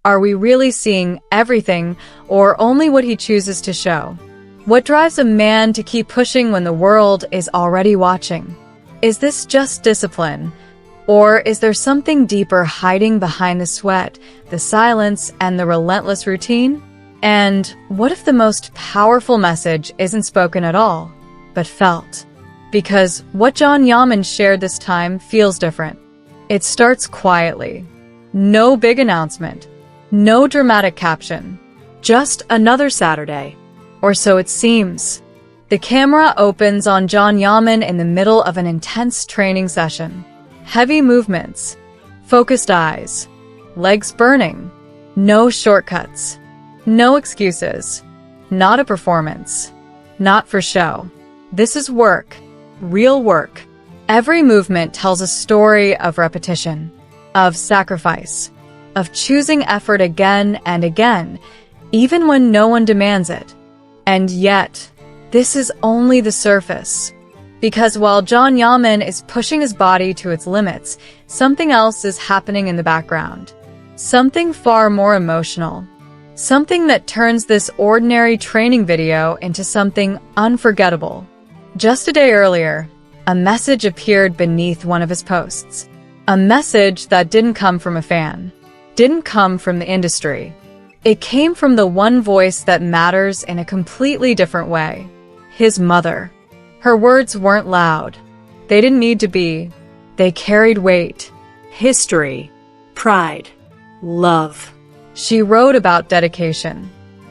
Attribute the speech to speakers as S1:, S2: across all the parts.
S1: Are we really seeing everything or only what he chooses to show? What drives a man to keep pushing when the world is already watching? Is this just discipline? Or is there something deeper hiding behind the sweat, the silence, and the relentless routine? And what if the most powerful message isn't spoken at all, but felt? Because what John Yaman shared this time feels different. It starts quietly. No big announcement. No dramatic caption. Just another Saturday. Or so it seems. The camera opens on John Yaman in the middle of an intense training session. Heavy movements. Focused eyes. Legs burning. No shortcuts. No excuses. Not a performance. Not for show. This is work. Real work. Every movement tells a story of repetition, of sacrifice, of choosing effort again and again, even when no one demands it. And yet, this is only the surface. Because while John Yaman is pushing his body to its limits, something else is happening in the background. Something far more emotional. Something that turns this ordinary training video into something unforgettable. Just a day earlier, a message appeared beneath one of his posts. A message that didn't come from a fan. Didn't come from the industry. It came from the one voice that matters in a completely different way. His mother. Her words weren't loud. They didn't need to be. They carried weight. History. Pride. Love. She wrote about dedication.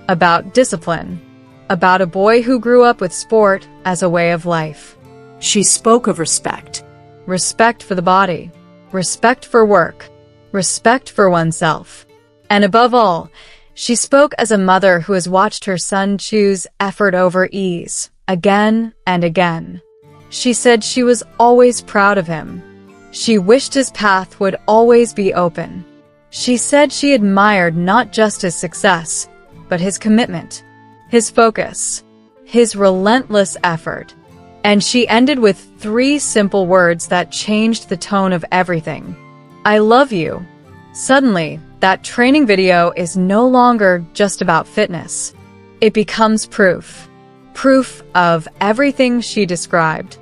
S1: About discipline. About a boy who grew up with sport as a way of life.
S2: She spoke of respect.
S1: Respect for the body. Respect for work. Respect for oneself. And above all, she spoke as a mother who has watched her son choose effort over ease, again and again. She said she was always proud of him. She wished his path would always be open. She said she admired not just his success, but his commitment, his focus, his relentless effort. And she ended with 3 simple words that changed the tone of everything. I love you. Suddenly, that training video is no longer just about fitness. It becomes proof. Proof of everything she described.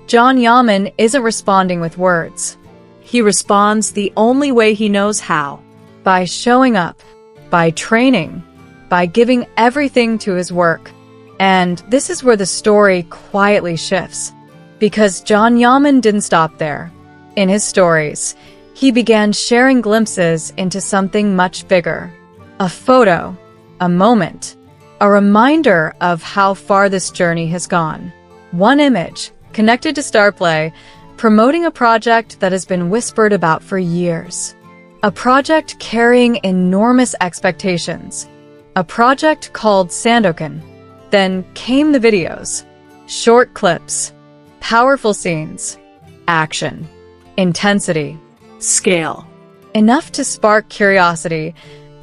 S1: John Yaman isn't responding with words.
S2: He responds the only way he knows how.
S1: By showing up, by training, by giving everything to his work. And this is where the story quietly shifts. Because John Yaman didn't stop there. In his stories, he began sharing glimpses into something much bigger. A photo, a moment, a reminder of how far this journey has gone. One image, connected to StarPlay, promoting a project that has been whispered about for years. A project carrying enormous expectations. A project called Sandokan. Then came the videos. Short clips. Powerful scenes. Action. Intensity.
S2: Scale.
S1: Enough to spark curiosity,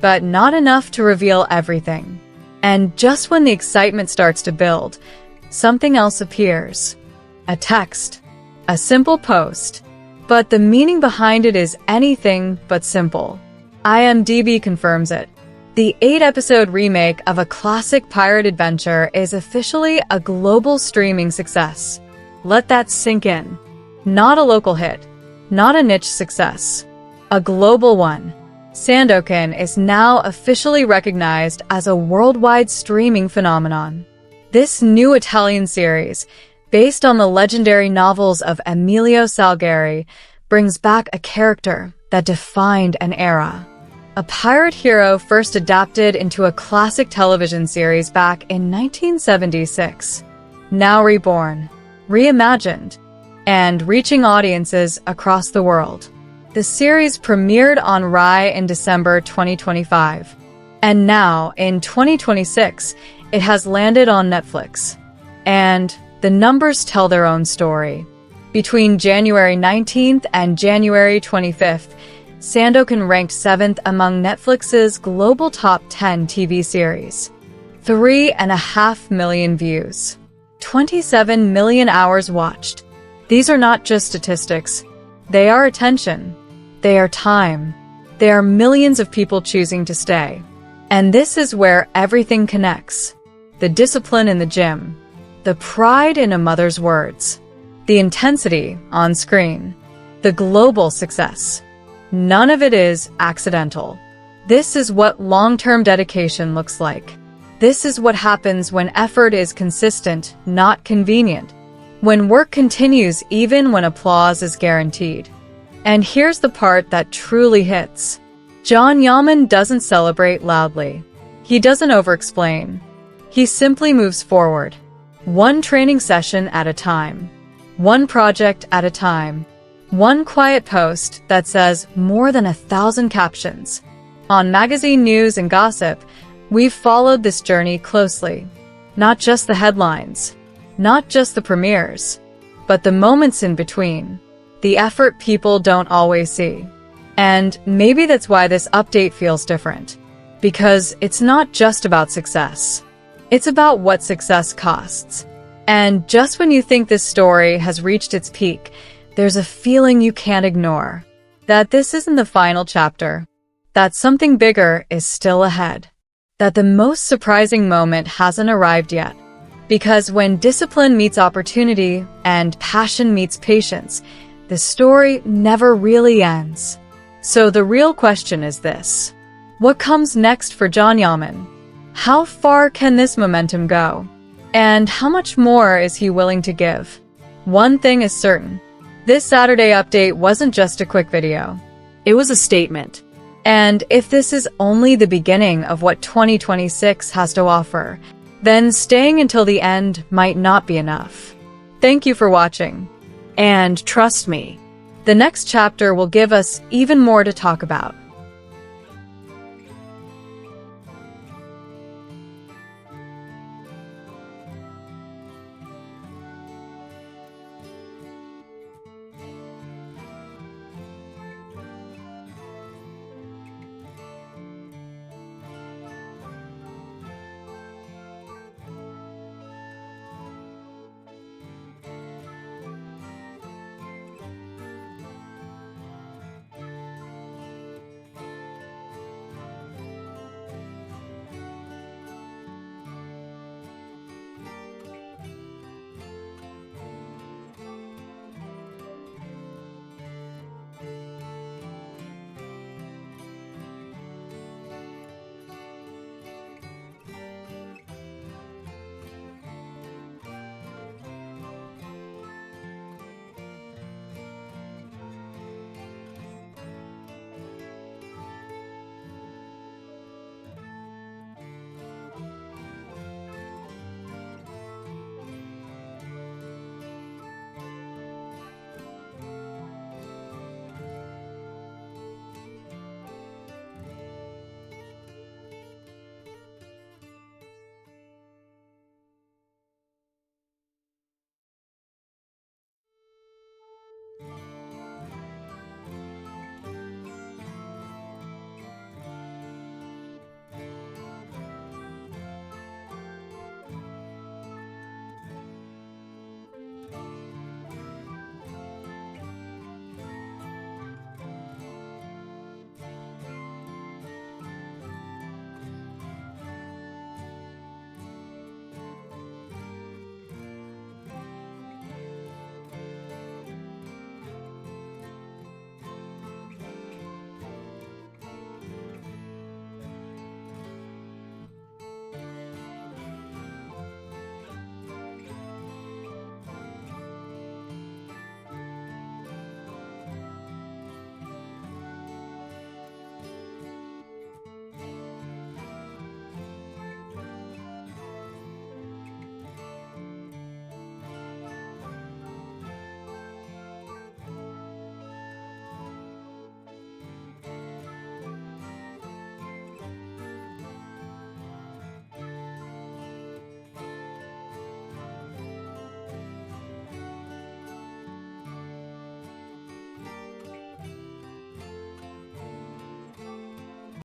S1: but not enough to reveal everything. And just when the excitement starts to build, something else appears. A text. A simple post. But the meaning behind it is anything but simple. IMDb confirms it. The 8-episode remake of a classic pirate adventure is officially a global streaming success. Let that sink in. Not a local hit. Not a niche success. A global one. Sandoken is now officially recognized as a worldwide streaming phenomenon. This new Italian series, based on the legendary novels of Emilio Salgari, brings back a character that defined an era. A pirate hero first adapted into a classic television series back in 1976. Now reborn, reimagined, and reaching audiences across the world. The series premiered on Rai in December 2025. And now, in 2026, it has landed on Netflix. And the numbers tell their own story. Between January 19th and January 25th, Sandokan ranked 7th among Netflix's global top 10 TV series. 3.5 million views. 27 million hours watched. These are not just statistics. They are attention. They are time. there are millions of people choosing to stay. And this is where everything connects. The discipline in the gym, the pride in a mother's words, the intensity on screen, the global success. None of it is accidental. This is what long-term dedication looks like. This is what happens when effort is consistent, not convenient. When work continues even when applause is guaranteed. And here's the part that truly hits. Yaman doesn't celebrate loudly. He doesn't over-explain. He simply moves forward. One training session at a time. One project at a time. One quiet post that says more than 1,000 captions. On magazine news and gossip, we've followed this journey closely. Not just the headlines, not just the premieres, but the moments in between. The effort people don't always see. And maybe that's why this update feels different. Because it's not just about success. It's about what success costs. And just when you think this story has reached its peak, there's a feeling you can't ignore. That this isn't the final chapter. That something bigger is still ahead. That the most surprising moment hasn't arrived yet. Because when discipline meets opportunity and passion meets patience, the story never really ends. So the real question is this. What comes next for Yaman? How far can this momentum go? And how much more is he willing to give? One thing is certain. This Saturday update wasn't just a quick video.
S2: It was a statement.
S1: And if this is only the beginning of what 2026 has to offer, then staying until the end might not be enough. Thank you for watching.
S2: And trust me,
S1: The next chapter will give us even more to talk about.